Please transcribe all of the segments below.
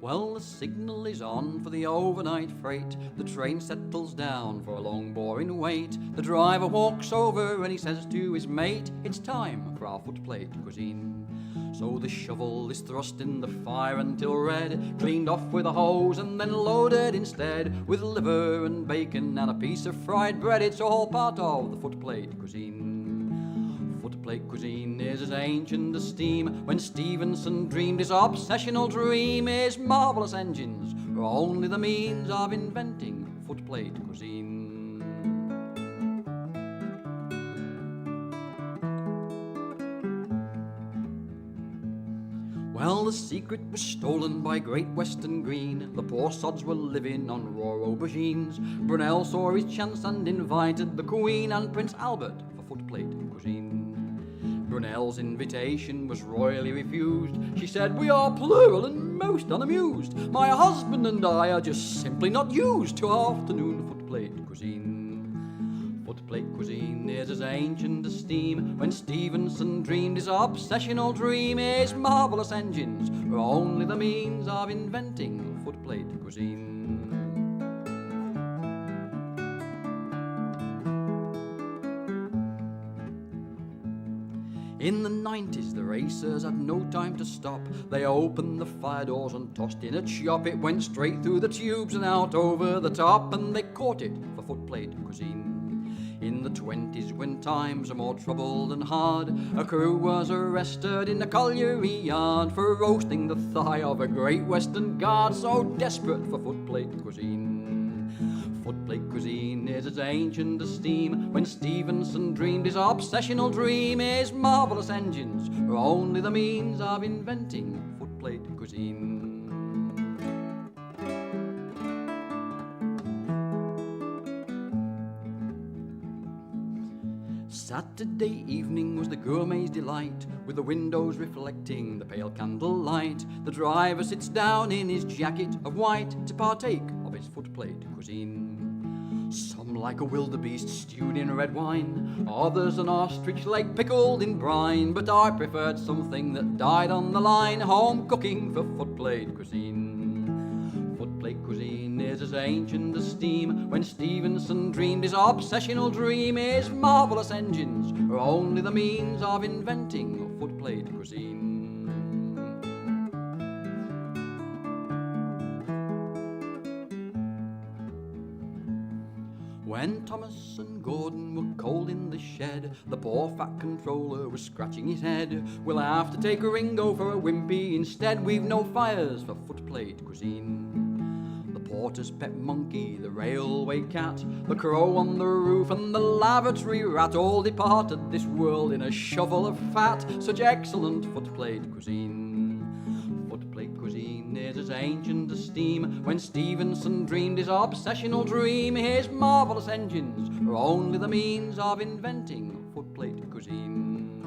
Well, the signal is on for the overnight freight. The train settles down for a long, boring wait. The driver walks over and he says to his mate, "It's time for our footplate cuisine." So the shovel is thrust in the fire until red, cleaned off with a hose and then loaded instead with liver and bacon and a piece of fried bread. It's all part of the footplate cuisine. Footplate cuisine is as ancient as steam. When Stevenson dreamed his obsessional dream, his marvellous engines were only the means of inventing footplate cuisine. Well, the secret was stolen by Great Western Green. The poor sods were living on raw aubergines. Brunel saw his chance and invited the Queen and Prince Albert for footplate cuisine. Brunel's invitation was royally refused. She said, "We are plural and most unamused. My husband and I are just simply not used to afternoon footplate cuisine." Footplate cuisine is as ancient as steam. When Stevenson dreamed his obsessional dream, his marvellous engines were only the means of inventing footplate cuisine. In the 90s, the racers had no time to stop. They opened the fire doors and tossed in a chop. It went straight through the tubes and out over the top, and they caught it for footplate cuisine. In the 20s, when times are more troubled and hard, a crew was arrested in a colliery yard for roasting the thigh of a Great Western Guard, so desperate for footplate cuisine. Footplate cuisine is as ancient as steam. When Stevenson dreamed his obsessional dream, his marvellous engines were only the means of inventing footplate cuisine. Saturday evening was the gourmet's delight, with the windows reflecting the pale candlelight. The driver sits down in his jacket of white to partake of his footplate cuisine. Some like a wildebeest stewed in red wine, others an ostrich leg pickled in brine, but I preferred something that died on the line, home cooking for footplate cuisine. Footplate cuisine is as ancient as steam. When Stevenson dreamed his obsessional dream, his marvellous engines were only the means of inventing footplate cuisine. When Thomas and Gordon were cold in the shed, the poor fat controller was scratching his head. "We'll have to take a Ringo for a Wimpy instead. We've no fires for footplate cuisine." The porter's pet monkey, the railway cat, the crow on the roof and the lavatory rat all departed this world in a shovel of fat. Such excellent footplate cuisine. Footplate cuisine is as ancient as steam. When Stevenson dreamed his obsessional dream, his marvellous engines were only the means of inventing footplate cuisine.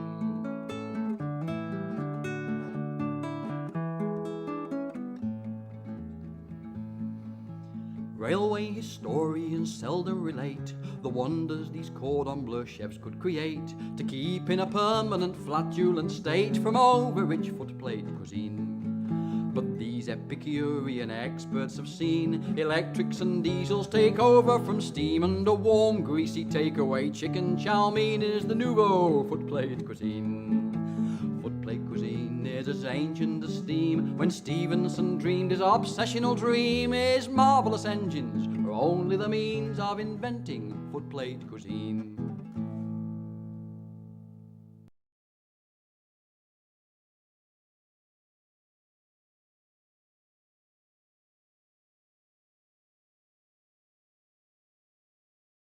Railway historians seldom relate the wonders these cordon bleu chefs could create to keep in a permanent flatulent state from over-rich footplate cuisine. But these Epicurean experts have seen electrics and diesels take over from steam, and a warm, greasy takeaway chicken chow mein is the nouveau footplate cuisine. Footplate cuisine is as ancient as steam. When Stevenson dreamed his obsessional dream, his marvellous engines were only the means of inventing footplate cuisine.